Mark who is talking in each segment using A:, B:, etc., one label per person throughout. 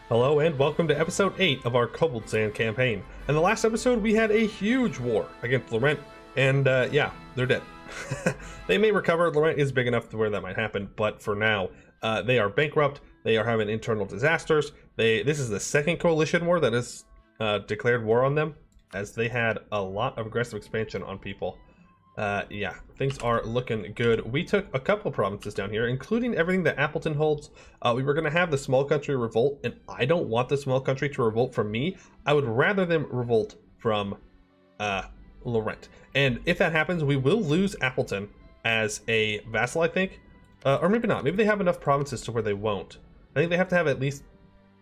A: Hello and welcome to episode 8 of our Kobildzan campaign. In the last episode we had a huge war against Laurent, and yeah, they're dead. They may recover. Laurent is big enough to where that might happen, but for now, they are bankrupt, they are having internal disasters. This is the second coalition war that has declared war on them, as they had a lot of aggressive expansion on people. Yeah, things are looking good. We took a couple provinces down here, including everything that Appleton holds. We were going to have the small country revolt, and I don't want the small country to revolt from me. I would rather them revolt from Laurent. And if that happens, we will lose Appleton as a vassal, I think. Or maybe not. Maybe they have enough provinces to where they won't. I think they have to have at least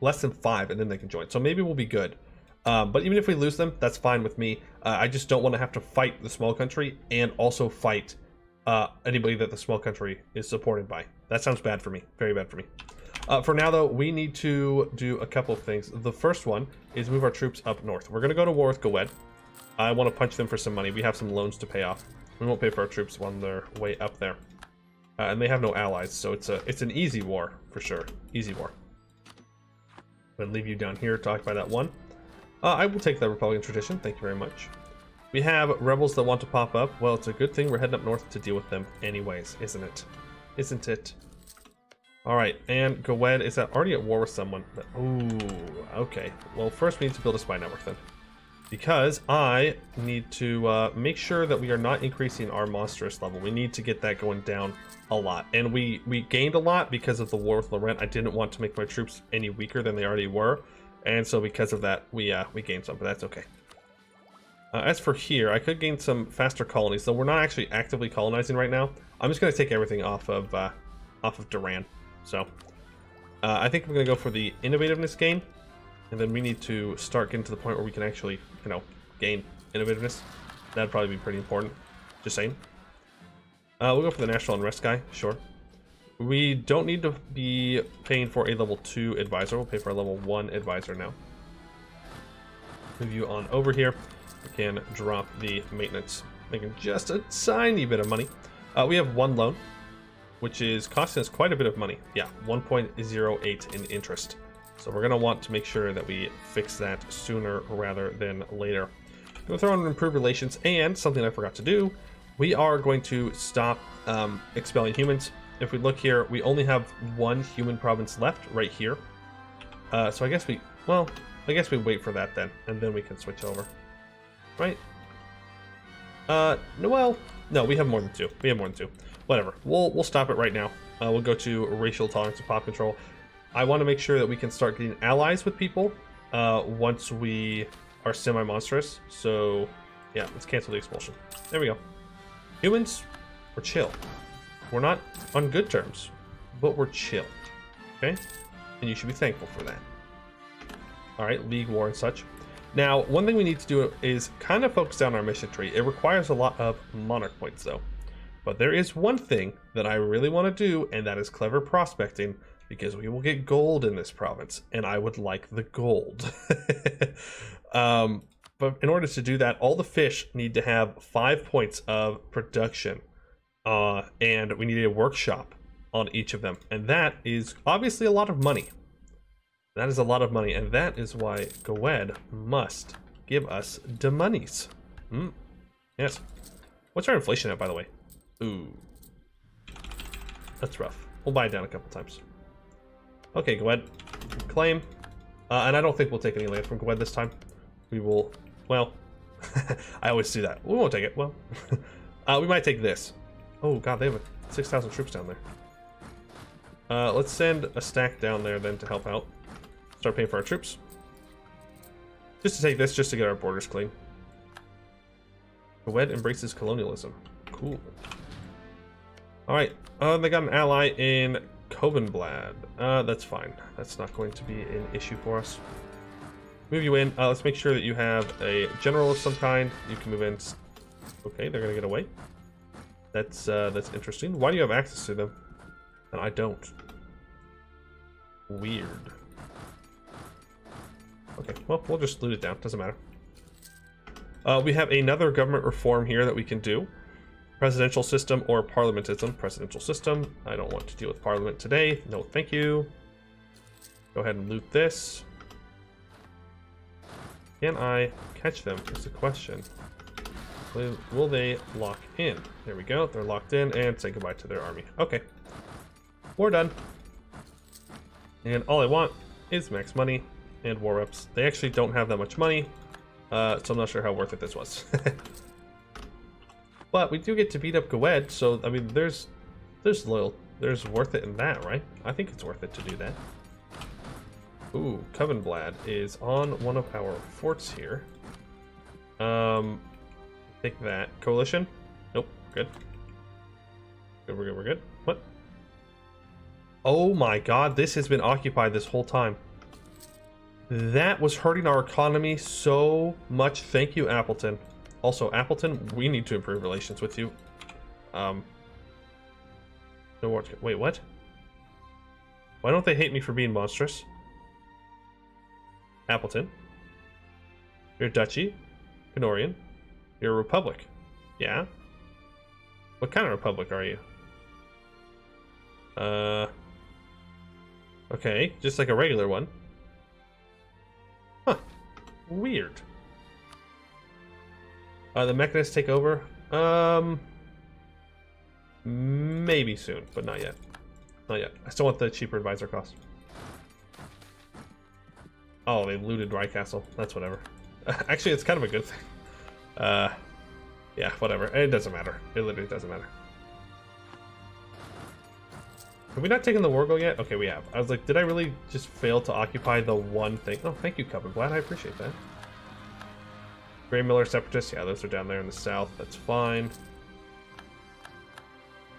A: less than 5, and then they can join. So maybe we'll be good. But even if we lose them, that's fine with me. I just don't want to have to fight the small country and also fight anybody that the small country is supported by. That sounds bad for me. Very bad for me. For now, though, we need to do a couple of things. The first one is move our troops up north. We're going to go to war with Gowed. I want to punch them for some money. We have some loans to pay off. We won't pay for our troops when they're way up there. And they have no allies, so it's an easy war, for sure. Easy war. I'm going to leave you down here to occupy that one. I will take the Republican tradition, thank you very much. We have rebels that want to pop up. Well, it's a good thing we're heading up north to deal with them anyways, isn't it? Isn't it? Alright, and Gowed, is that already at war with someone? Ooh, okay. Well, first we need to build a spy network then. Because I need to make sure that we are not increasing our monstrous level. We need to get that going down a lot. And we gained a lot because of the war with Laurent. I didn't want to make my troops any weaker than they already were. And so because of that, we gained some, but that's okay. As for here, I could gain some faster colonies, though we're not actually actively colonizing right now. I'm just going to take everything off of Duran. So I think we're going to go for the innovativeness gain, and then we need to start getting to the point where we can actually, you know, gain innovativeness. That'd probably be pretty important. Just saying. We'll go for the national unrest guy, sure. We don't need to be paying for a level 2 advisor. We'll pay for a level 1 advisor now. Move you on over here. We can drop the maintenance, making just a tiny bit of money. We have one loan, which is costing us quite a bit of money. Yeah, 1.08 in interest. So we're going to want to make sure that we fix that sooner rather than later. We'll throw in improved relations, and something I forgot to do, we are going to stop expelling humans. If we look here, we only have one human province left right here. So I guess we wait for that then, and then we can switch over. Right? No, we have more than 2. We have more than 2. Whatever. We'll stop it right now. We'll go to racial tolerance and pop control. I want to make sure that we can start getting allies with people once we are semi-monstrous. So yeah, let's cancel the expulsion. There we go. Humans, we're chill. We're not on good terms, but we're chill, okay? And you should be thankful for that. All right, League War and such. Now, one thing we need to do is kind of focus down our mission tree. It requires a lot of monarch points, though. But there is one thing that I really want to do, and that is clever prospecting, because we will get gold in this province, and I would like the gold. But in order to do that, all the fish need to have 5 points of production. And we need a workshop on each of them. And that is obviously a lot of money. That is a lot of money. And that is why Gowed must give us the monies. Yes. What's our inflation at, by the way? Ooh. That's rough. We'll buy it down a couple times. Okay, Gowed. Claim. And I don't think we'll take any land from Gowed this time. We will... Well, I always do that. We won't take it. Well, we might take this. Oh god, they have 6,000 troops down there. Let's send a stack down there then to help out. Start paying for our troops. Just to take this, just to get our borders clean. Gowed embraces colonialism. Cool. Alright, they got an ally in Kobildzan. That's fine. That's not going to be an issue for us. Move you in. Let's make sure that you have a general of some kind. You can move in. Okay, they're gonna get away. That's interesting. Why do you have access to them? And I don't. Weird. Okay, well, we'll just loot it down. Doesn't matter. We have another government reform here that we can do. Presidential system or parliamentism. Presidential system. I don't want to deal with parliament today. No, thank you. Go ahead and loot this. Can I catch them is the question. Will they lock in? There we go. They're locked in, and say goodbye to their army. Okay. We're done. And all I want is max money and war reps. They actually don't have that much money, so I'm not sure how worth it this was. But we do get to beat up Gwed, so I mean, there's worth it in that, right? I think it's worth it to do that. Ooh, Kobildzan is on one of our forts here. Take that. Coalition? Nope, good. Good, we're good, we're good. What? Oh my god, this has been occupied this whole time. That was hurting our economy so much. Thank you, Appleton. Also, Appleton, we need to improve relations with you. No war. Wait, what? Why don't they hate me for being monstrous? Appleton. You're a duchy. Canorian. You're a republic. Yeah? What kind of republic are you? Okay, just like a regular one. Huh. Weird. The mechanists take over? Maybe soon, but not yet. Not yet. I still want the cheaper advisor cost. Oh, they looted Rye Castle. That's whatever. Actually, it's kind of a good thing. Yeah, whatever. It doesn't matter. It literally doesn't matter. Have we not taken the Wargo yet? Okay, we have. I was like, did I really just fail to occupy the one thing? Oh, thank you, Kobildzan. I appreciate that. Grey Miller Separatists. Yeah, those are down there in the south. That's fine.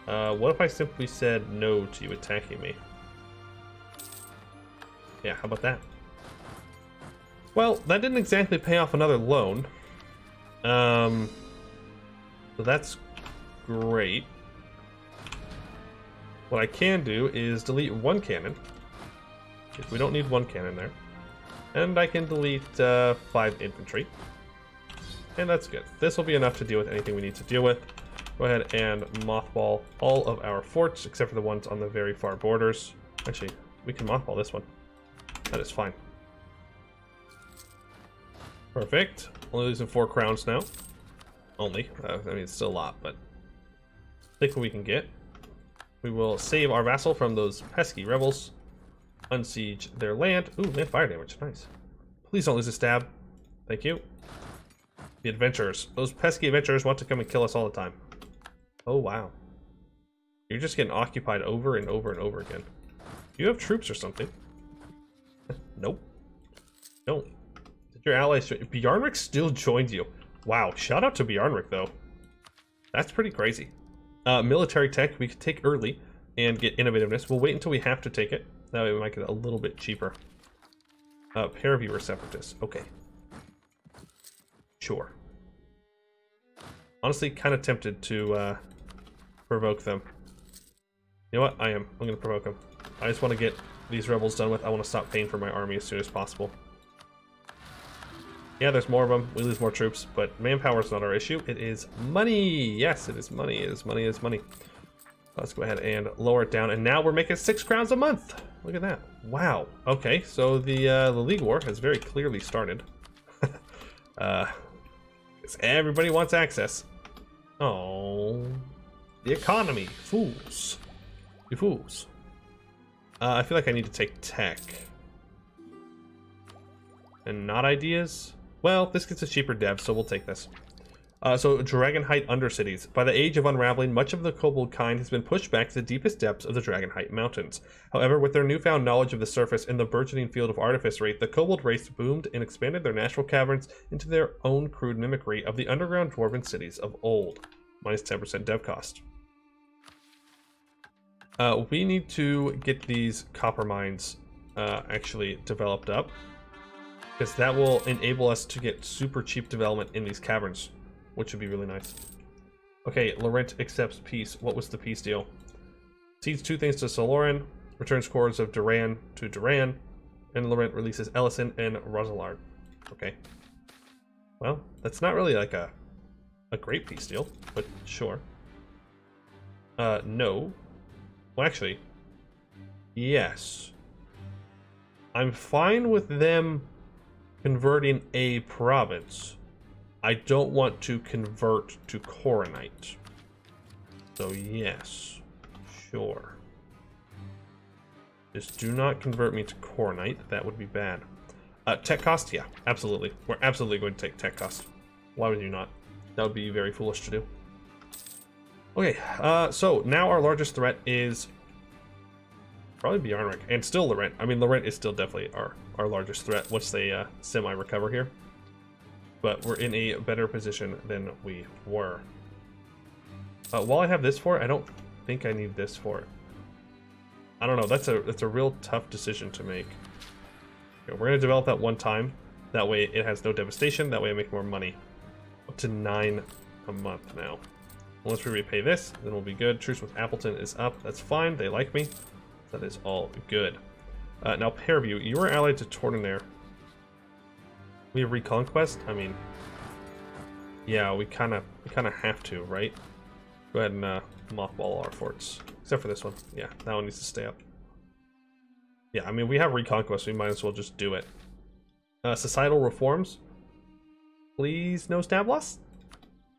A: What if I simply said no to you attacking me? Yeah, how about that? Well, that didn't exactly pay off another loan. So that's great. What I can do is delete one cannon. We don't need one cannon there. And I can delete 5 infantry. And that's good. This will be enough to deal with anything we need to deal with. Go ahead and mothball all of our forts, except for the ones on the very far borders. Actually, we can mothball this one. That is fine. Perfect. Only losing 4 crowns now. Only. I mean, it's still a lot, but take what we can get. We will save our vassal from those pesky rebels. Unsiege their land. Ooh, land fire damage. Nice. Please don't lose a stab. Thank you. The adventurers. Those pesky adventurers want to come and kill us all the time. Oh, wow. You're just getting occupied over and over and over again. Do you have troops or something? Nope. Don't. Did your allies join? Bjarnrik still joined you. Wow. Shout out to Bjarnrik, though. That's pretty crazy. Military tech, we could take early and get innovativeness. We'll wait until we have to take it. That way we might get it a little bit cheaper. Paraviewer separatists. Okay. Sure. Honestly, kind of tempted to provoke them. You know what? I'm going to provoke them. I just want to get these rebels done with. I want to stop paying for my army as soon as possible. Yeah, there's more of them. We lose more troops, but manpower is not our issue. It is money. Yes, it is money. It is money. It is money. Let's go ahead and lower it down. And now we're making 6 crowns a month. Look at that. Wow. Okay, so the League War has very clearly started. Everybody wants access. Oh, the economy. Fools. You fools. I feel like I need to take tech. And not ideas? Well, this gets a cheaper dev, so we'll take this. So, Dragonheight Undercities. By the age of unraveling, much of the kobold kind has been pushed back to the deepest depths of the Dragonheight Mountains. However, with their newfound knowledge of the surface and the burgeoning field of artificery, the kobold race boomed and expanded their natural caverns into their own crude mimicry of the underground dwarven cities of old. Minus 10% dev cost. We need to get these copper mines actually developed up, because that will enable us to get super cheap development in these caverns, which would be really nice. Okay, Laurent accepts peace. What was the peace deal? Cedes 2 things to Soloran, returns cores of Duran to Duran, and Laurent releases Ellison and Rosalard. Okay. Well, that's not really like a great peace deal, but sure. No. Well, actually, yes. I'm fine with them converting a province. I don't want to convert to Coronite. So yes, sure. Just do not convert me to Coronite. That would be bad. Tech cost? Yeah, absolutely. We're absolutely going to take tech cost. Why would you not? That would be very foolish to do. Okay, so now our largest threat is probably Bjarnrik, and still Laurent. I mean, Laurent is still definitely our largest threat once they semi-recover here. But we're in a better position than we were. While I have this for it, I don't think I need this for it. I don't know, that's a real tough decision to make. Okay, we're gonna develop that one time. That way it has no devastation, that way I make more money. Up to 9 a month now. Once we repay this, then we'll be good. Truce with Appleton is up, that's fine, they like me. That is all good. Now Pairview, you are allied to Tordenair. We have Reconquest, I mean, yeah, we kinda have to, right? Go ahead and mothball our forts. Except for this one. Yeah, that one needs to stay up. Yeah, I mean, we have Reconquest, so we might as well just do it. Societal reforms. Please, no stab loss.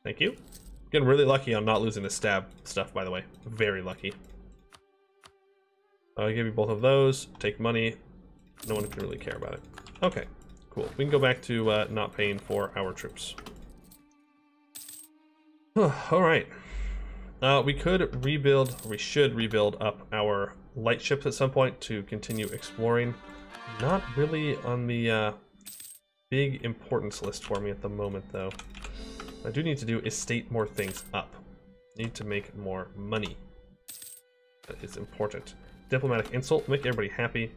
A: Thank you. Getting really lucky on not losing the stab stuff, by the way. Very lucky. I'll give you both of those. Take money. No one can really care about it. Okay, cool. We can go back to not paying for our troops. Alright. We could rebuild, or we should rebuild up our light ships at some point to continue exploring. Not really on the big importance list for me at the moment, though. What I do need to do is state more things up. Need to make more money. That is important. Diplomatic insult, make everybody happy.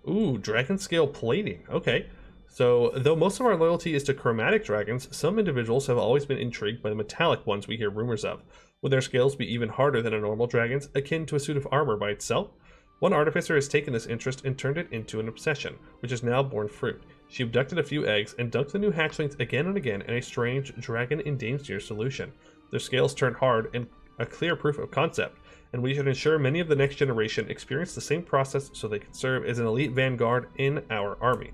A: Ooh, dragon scale plating. Okay. So, though most of our loyalty is to chromatic dragons, some individuals have always been intrigued by the metallic ones we hear rumors of. Would their scales be even harder than a normal dragon's, akin to a suit of armor by itself? One artificer has taken this interest and turned it into an obsession, which has now borne fruit. She abducted a few eggs and dunked the new hatchlings again and again in a strange dragon in danger solution. Their scales turn hard and a clear proof of concept, and we should ensure many of the next generation experience the same process so they can serve as an elite vanguard in our army.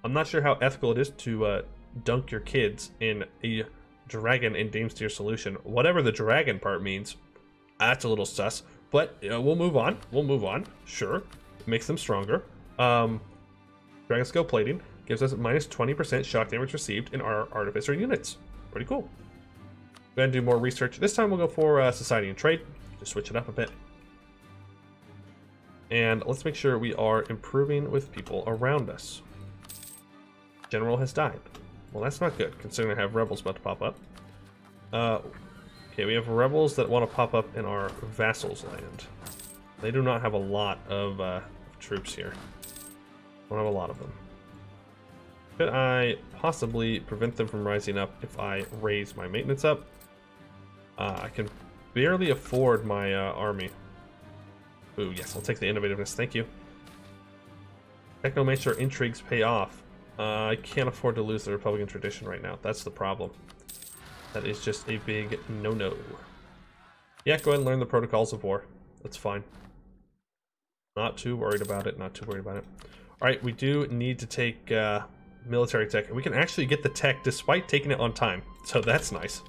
A: I'm not sure how ethical it is to dunk your kids in a dragon in Damestier solution. Whatever the dragon part means, that's a little sus. But we'll move on. We'll move on. Sure. Makes them stronger. Dragon scale plating gives us minus 20% shock damage received in our artificer units. Pretty cool. Go ahead and do more research. This time we'll go for society and trade. Just switch it up a bit. And let's make sure we are improving with people around us. General has died. Well, that's not good, considering I have rebels about to pop up. Okay, we have rebels that want to pop up in our vassals' land. They do not have a lot of troops here. Don't have a lot of them. Could I possibly prevent them from rising up if I raise my maintenance up? I can barely afford my army. Ooh, yes, I'll take the innovativeness, thank you. Technomancer intrigues pay off. I can't afford to lose the Republican tradition right now. That's the problem. That is just a big no-no. Yeah, go ahead and learn the protocols of war. That's fine. Not too worried about it. Not too worried about it. Alright, we do need to take military tech. And we can actually get the tech despite taking it on time. So that's nice.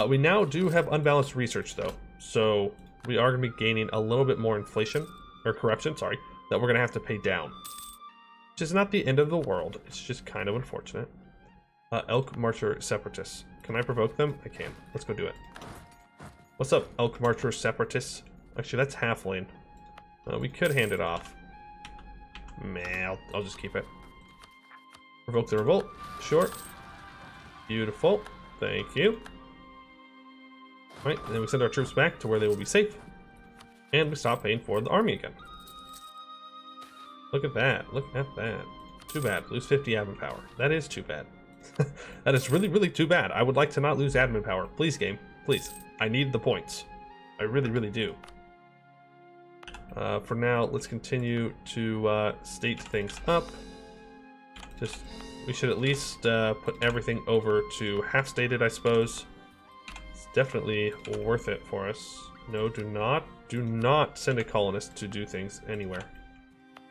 A: We now do have unbalanced research, though. So we are going to be gaining a little bit more inflation. Or corruption, sorry. That we're going to have to pay down. Which is not the end of the world. It's just kind of unfortunate. Elk Marcher Separatists. Can I provoke them? I can. Let's go do it. What's up, Elk Marcher Separatists? Actually, that's half lane. We could hand it off. Meh, I'll just keep it. Provoke the revolt. Sure. Beautiful. Thank you. Alright, then we send our troops back to where they will be safe. And we stop paying for the army again. Look at that. Look at that. Too bad. Lose 50 admin power. That is too bad. That is really, really too bad. I would like to not lose admin power. Please, game. Please. I need the points. I really, really do. For now, let's continue to state things up. We should at least put everything over to half stated, I suppose. It's definitely worth it for us. No, do not send a colonist to do things anywhere.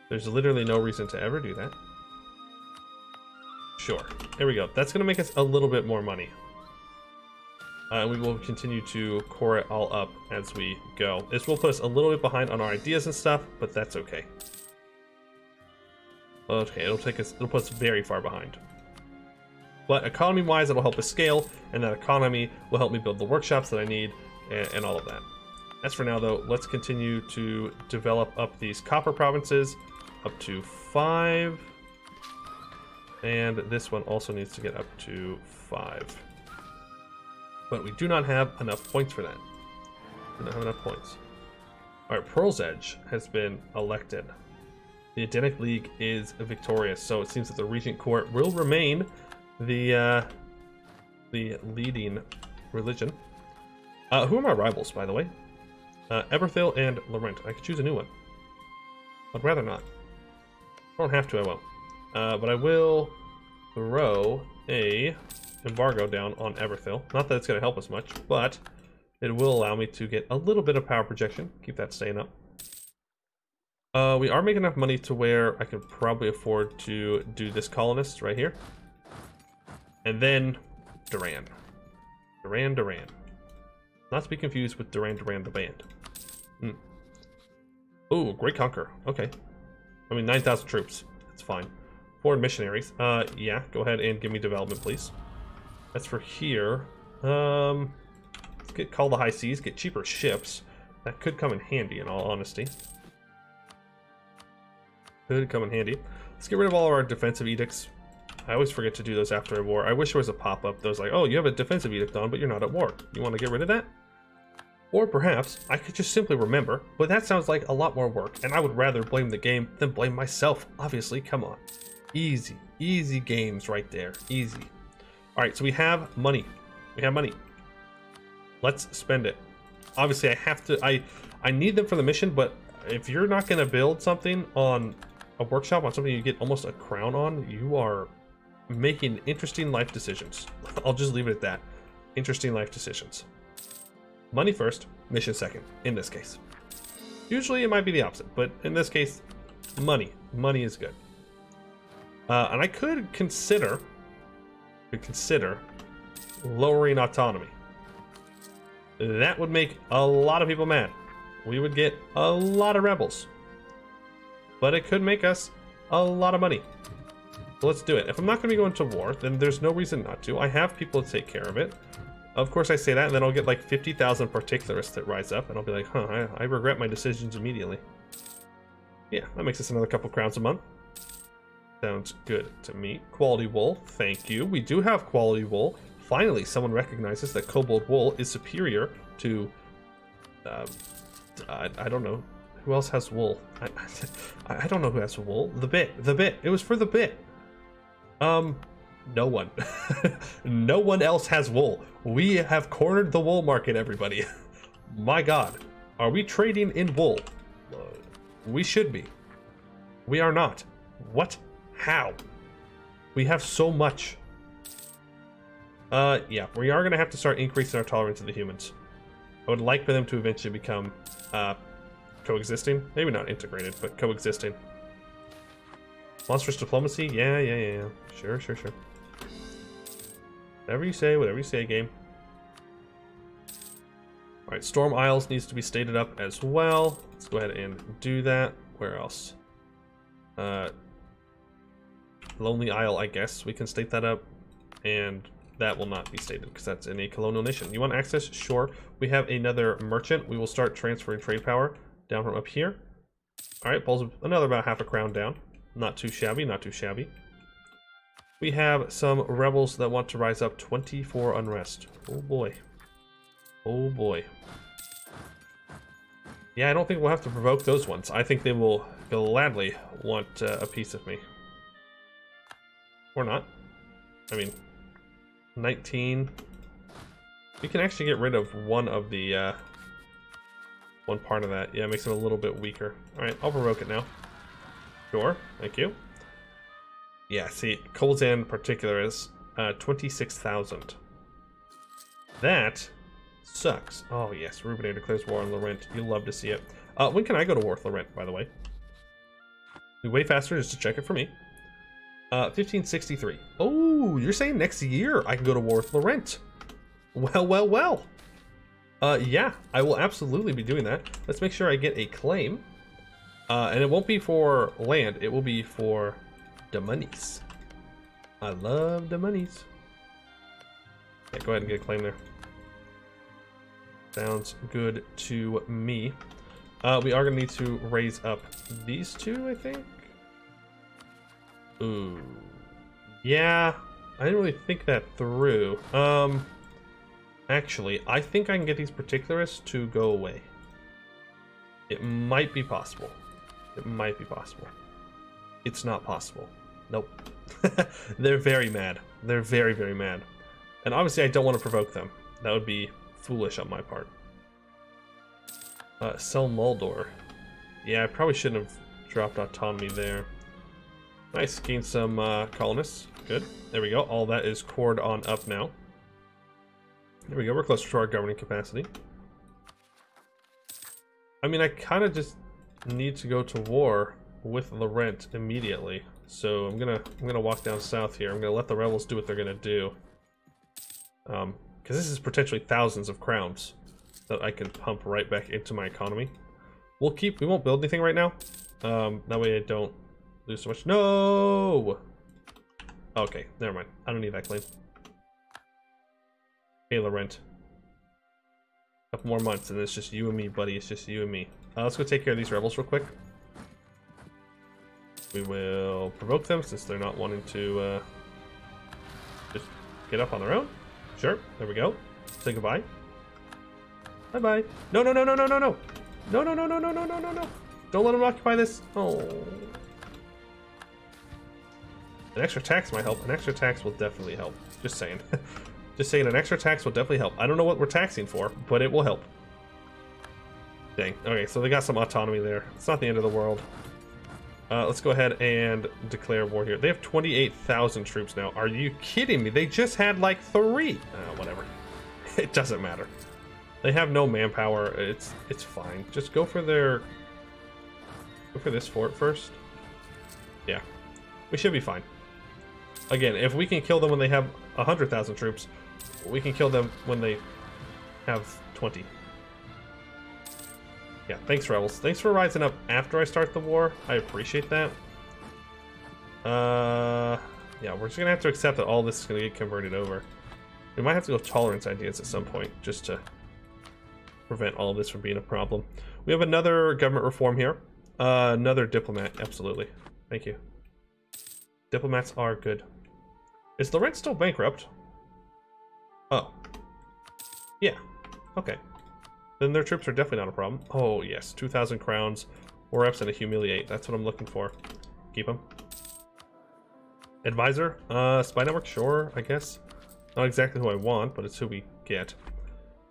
A: There's literally no reason to ever do that. Sure. There we go. That's going to make us a little bit more money. We will continue to core it all up as we go. This will put us a little bit behind on our ideas and stuff, but that's okay. Okay, it'll put us very far behind. But economy-wise, it'll help us scale, and that economy will help me build the workshops that I need, and all of that. As for now, though, let's continue to develop up these copper provinces up to 5. And this one also needs to get up to 5. But we do not have enough points for that. We don't have enough points. Alright, Pearl's Edge has been elected. The Edenic League is victorious, so it seems that the Regent Court will remain the leading religion. Who are my rivals, by the way? Eberthil and Laurent. I could choose a new one. I'd rather not. I don't have to, I won't. But I will throw a embargo down on Eberthil. Not that it's going to help us much, but it will allow me to get a little bit of power projection. Keep that staying up. We are making enough money to where I can probably afford to do this colonist right here. And then Duran. Duran. Not to be confused with Duran the band. Ooh, Great Conquer. Okay. I mean, 9,000 troops. That's fine. Foreign missionaries. Yeah, go ahead and give me development, please. That's for here. Let's get Call the High Seas, get cheaper ships. That could come in handy, in all honesty. Could come in handy. Let's get rid of all of our defensive edicts. I always forget to do those after a war. I wish there was a pop-up that was like, oh, you have a defensive edict on, but you're not at war. You want to get rid of that? Or perhaps I could just simply remember, but that sounds like a lot more work, and I would rather blame the game than blame myself. Obviously, come on. Easy. Easy games right there. Easy. Alright, so we have money. We have money. Let's spend it. Obviously, I have to... I need them for the mission, but if you're not going to build something on a workshop, on something you get almost a crown on, you are making interesting life decisions. I'll just leave it at that. Interesting life decisions. Money first, mission second, in this case. Usually it might be the opposite, but in this case, money. Money is good. And I could consider lowering autonomy. That would make a lot of people mad. We would get a lot of rebels. But it could make us a lot of money. So let's do it. If I'm not going to be going to war, then there's no reason not to. I have people to take care of it. Of course I say that, and then I'll get like 50,000 particularists that rise up, and I'll be like, huh, I regret my decisions immediately. Yeah, that makes us another couple crowns a month. Sounds good to me. Quality wool, thank you. We do have quality wool. Finally, someone recognizes that kobold wool is superior to... I don't know. Who else has wool? I don't know who has wool. The bit. It was for the bit. No one. No one else has wool. We have cornered the wool market, everybody. My God. Are we trading in wool? We should be. We are not. What? How? We have so much. Yeah, we are going to have to start increasing our tolerance of the humans. I would like for them to eventually become coexisting. Maybe not integrated, but coexisting. Monstrous diplomacy? Yeah. Sure. Whatever you say, game. Alright, Storm Isles needs to be stated up as well. Let's go ahead and do that. Where else? Lonely Isle, I guess. We can state that up. And that will not be stated because that's in a colonial nation. You want access? Sure. We have another merchant. We will start transferring trade power down from up here. Alright, pulls another about half a crown down. Not too shabby, not too shabby. We have some rebels that want to rise up. 24 unrest. Oh boy. Oh boy. Yeah, I don't think we'll have to provoke those ones. I think they will gladly want a piece of me. Or not. I mean, 19. We can actually get rid of one of the, one part of that. Yeah, it makes it a little bit weaker. Alright, I'll provoke it now. Sure, thank you. Yeah, see, Kobildzan in particular is 26,000. That sucks. Oh yes, Rubenair declares war on Laurent. You'll love to see it. When can I go to war with Laurent, by the way? Be way faster just to check it for me. 1563. Oh, you're saying next year I can go to war with Laurent. Well, well, well. Yeah, I will absolutely be doing that. Let's make sure I get a claim. And it won't be for land, it will be for the monies. I love the monies. Yeah, go ahead and get a claim there. Sounds good to me. We are going to need to raise up these two, I think. Ooh. Yeah, I didn't really think that through. Actually, I think I can get these particularists to go away. It might be possible. It might be possible. It's not possible. Nope. They're very mad. They're very, very mad. And obviously I don't want to provoke them. That would be foolish on my part. Sell Moldor. Yeah, I probably shouldn't have dropped autonomy there. Nice, gain some colonists. Good. There we go. All that is cored on up now. There we go. We're closer to our governing capacity. I mean, I kind of just need to go to war with Laurent immediately. So I'm gonna walk down south here. I'm gonna let the rebels do what they're gonna do. Because this is potentially thousands of crowns that I can pump right back into my economy. We won't build anything right now. That way I don't lose so much. No! Okay, never mind. I don't need that claim. Hey, Laurent. A couple more months and it's just you and me, buddy. It's just you and me. Let's go take care of these rebels real quick. We will provoke them since they're not wanting to just get up on their own. Sure, there we go. Say goodbye. Bye-bye. No, no, no, no, no, no, no. No, no, no, no, no, no, no, no, no. Don't let them occupy this. Oh. An extra tax might help. An extra tax will definitely help. Just saying. Just saying, an extra tax will definitely help. I don't know what we're taxing for, but it will help. Dang. Okay, so they got some autonomy there. It's not the end of the world. Let's go ahead and declare war here. They have 28,000 troops now. Are you kidding me? They just had like 3. Whatever. It doesn't matter. They have no manpower. It's fine. Just go for this fort first. Yeah. We should be fine. Again, if we can kill them when they have 100,000 troops, we can kill them when they have 20. Yeah, thanks, rebels. Thanks for rising up after I start the war. I appreciate that. Yeah, we're just gonna have to accept that all this is gonna get converted over. We might have to go tolerance ideas at some point, just to prevent all of this from being a problem. We have another government reform here. Another diplomat, absolutely. Thank you. Diplomats are good. Is Laurent still bankrupt? Oh. Yeah, okay. Then their troops are definitely not a problem. Oh, yes. 2,000 crowns. War reps and a humiliate. That's what I'm looking for. Keep them. Advisor? Spy network? Sure, I guess. Not exactly who I want, but it's who we get.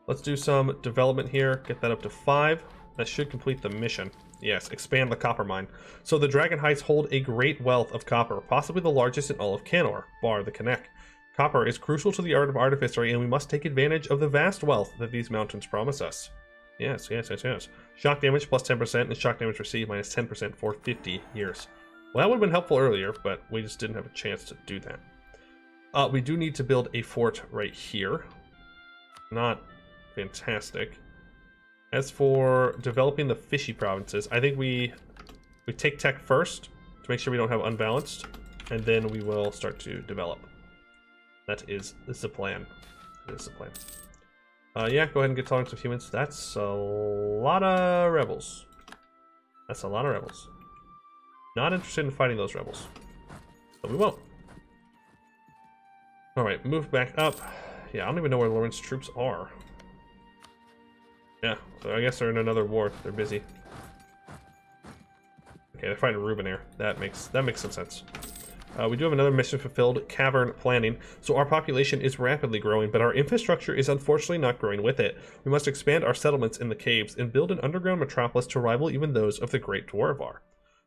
A: Let's do some development here. Get that up to 5. That should complete the mission. Yes, expand the copper mine. So the Dragon Heights hold a great wealth of copper, possibly the largest in all of Canor, bar the Connect. Copper is crucial to the art of artificery, and we must take advantage of the vast wealth that these mountains promise us. Yes, yes, yes, yes. Shock damage plus 10% and shock damage received minus 10% for 50 years. Well, that would have been helpful earlier, but we just didn't have a chance to do that. We do need to build a fort right here. Not fantastic. As for developing the fishy provinces, I think we take tech first to make sure we don't have unbalanced, and then we will start to develop. That is the plan. That is the plan. Yeah, go ahead and get tolerance of humans. That's a lot of rebels. That's a lot of rebels. Not interested in fighting those rebels. But we won't. Alright, move back up. Yeah, I don't even know where Laurent's troops are. Yeah, so I guess they're in another war. They're busy. Okay, they're fighting Rubenair. That makes some sense. We do have another mission fulfilled, cavern planning. So our population is rapidly growing, but our infrastructure is unfortunately not growing with it. We must expand our settlements in the caves and build an underground metropolis to rival even those of the Great Dwarvar.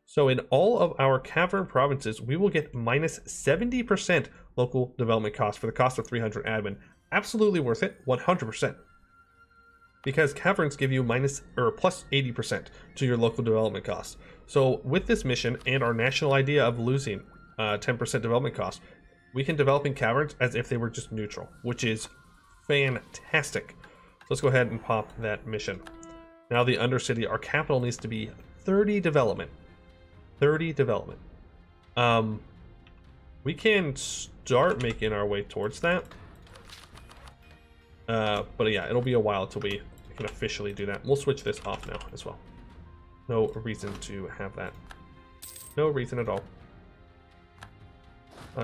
A: So in all of our cavern provinces, we will get minus 70% local development cost for the cost of 300 admin. Absolutely worth it, 100%. because caverns give you minus or plus 80% to your local development costs. So with this mission and our national idea of losing 10% development cost, we can develop in caverns as if they were just neutral, which is fantastic. So let's go ahead and pop that mission. Now the Undercity, our capital needs to be 30 development. 30 development. We can start making our way towards that. But yeah, it'll be a while till we can officially do that. We'll switch this off now as well. No reason to have that. No reason at all.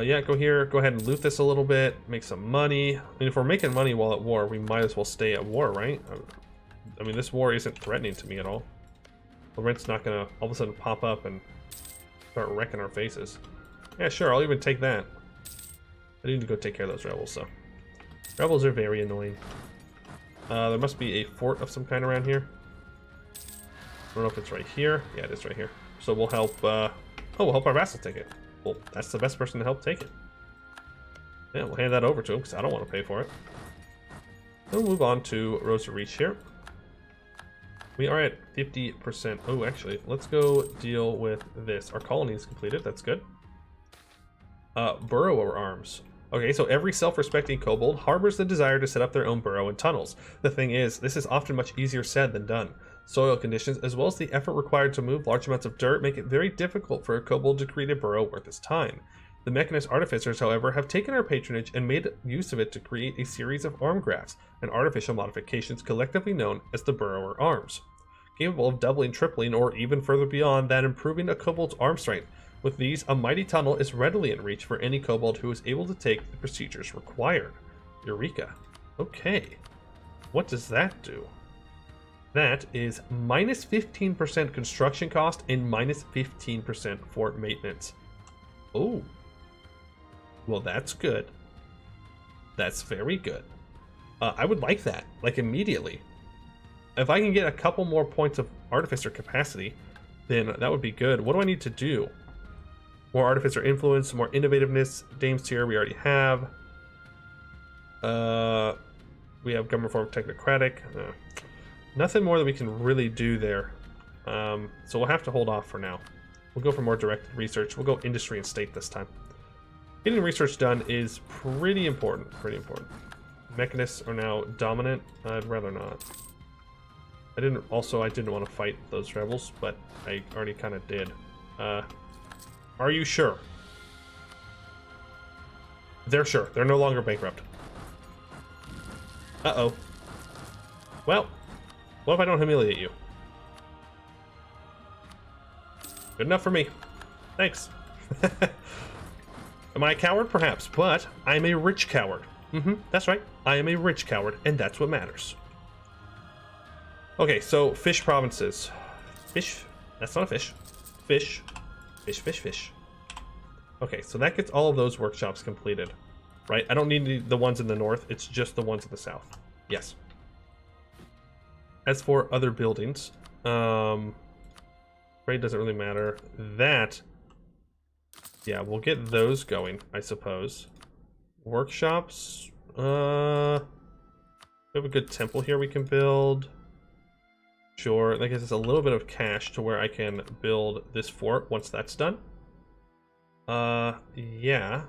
A: Yeah, go here. Go ahead and loot this a little bit. Make some money. I mean, if we're making money while at war, we might as well stay at war, right? I mean, this war isn't threatening to me at all. The rent's not gonna all of a sudden pop up and start wrecking our faces. Yeah, sure, I'll even take that. I need to go take care of those rebels, so. Rebels are very annoying. There must be a fort of some kind around here. I don't know if it's right here. Yeah, it is right here. So we'll help, we'll help our vassal take it. Well, that's the best person to help take it. Yeah, we'll hand that over to him, because I don't want to pay for it. We'll move on to Rosa Reach here. We are at 50%. Oh, actually, let's go deal with this. Our colony is completed. That's good. Burrower arms. Okay, so every self-respecting kobold harbors the desire to set up their own burrow and tunnels. The thing is, this is often much easier said than done. Soil conditions, as well as the effort required to move large amounts of dirt, make it very difficult for a kobold to create a burrow worth his time. The mechanist artificers, however, have taken our patronage and made use of it to create a series of arm grafts and artificial modifications collectively known as the burrower arms, capable of doubling, tripling, or even further beyond that, improving a kobold's arm strength. With these, a mighty tunnel is readily in reach for any kobold who is able to take the procedures required. Eureka. Okay. What does that do? That is minus 15% construction cost and minus 15% for maintenance. Oh. Well, that's good. That's very good. I would like that, like immediately. If I can get a couple more points of artificer capacity, then that would be good. What do I need to do? More artificer influence, more innovativeness. Dames tier we already have. We have government form technocratic. Nothing more that we can really do there. So we'll have to hold off for now. We'll go for more directed research. We'll go industry and state this time. Getting research done is pretty important. Pretty important. Mechanists are now dominant. I'd rather not. I didn't want to fight those rebels, but I already kind of did. Are you sure? They're sure. They're no longer bankrupt. Uh-oh. Well, what if I don't humiliate you? Good enough for me. Thanks. Am I a coward? Perhaps, but I'm a rich coward. That's right. I am a rich coward, and that's what matters. Okay, so fish provinces. Fish? That's not a fish. Fish. Fish, fish, fish. Okay, so that gets all of those workshops completed, right? I don't need the ones in the north. It's just the ones in the south. Yes. As for other buildings, trade doesn't really matter. That, yeah, we'll get those going, I suppose. Workshops, we have a good temple here we can build. Sure, that gives us a little bit of cash to where I can build this fort once that's done. Yeah.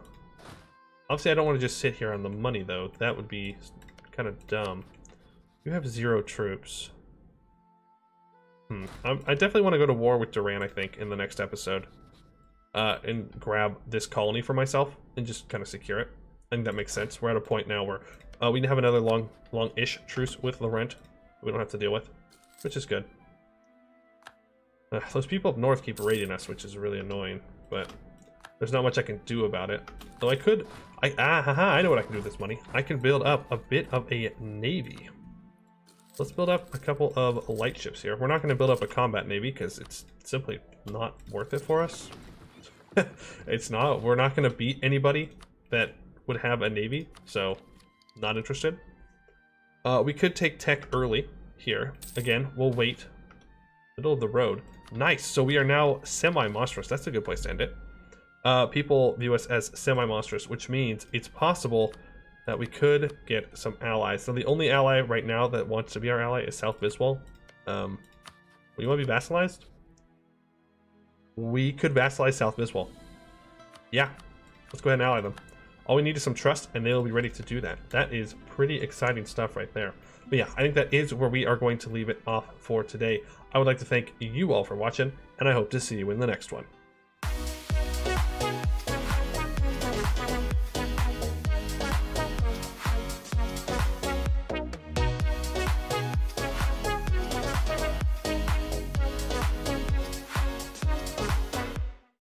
A: Obviously, I don't want to just sit here on the money, though. That would be kind of dumb. You have 0 troops. I definitely want to go to war with Duran, I think, in the next episode. And grab this colony for myself and just kind of secure it. I think that makes sense. We're at a point now where we have another long-ish truce with Laurent we don't have to deal with, which is good. Those people up north keep raiding us, which is really annoying, but there's not much I can do about it. Though I could, I know what I can do with this money. I can build up a bit of a navy. Let's build up a couple of light ships here. We're not going to build up a combat navy because it's simply not worth it for us. It's not. We're not going to beat anybody that would have a navy, so not interested. We could take tech early here. Again, we'll wait. Middle of the road. Nice. So we are now semi-monstrous. That's a good place to end it. People view us as semi-monstrous, which means it's possible that we could get some allies. So the only ally right now that wants to be our ally is South Biswal. You want to be vassalized? We could vassalize South Biswal. Yeah, let's go ahead and ally them. All we need is some trust, and they'll be ready to do that. That is pretty exciting stuff right there. But yeah, I think that is where we are going to leave it off for today. I would like to thank you all for watching, and I hope to see you in the next one.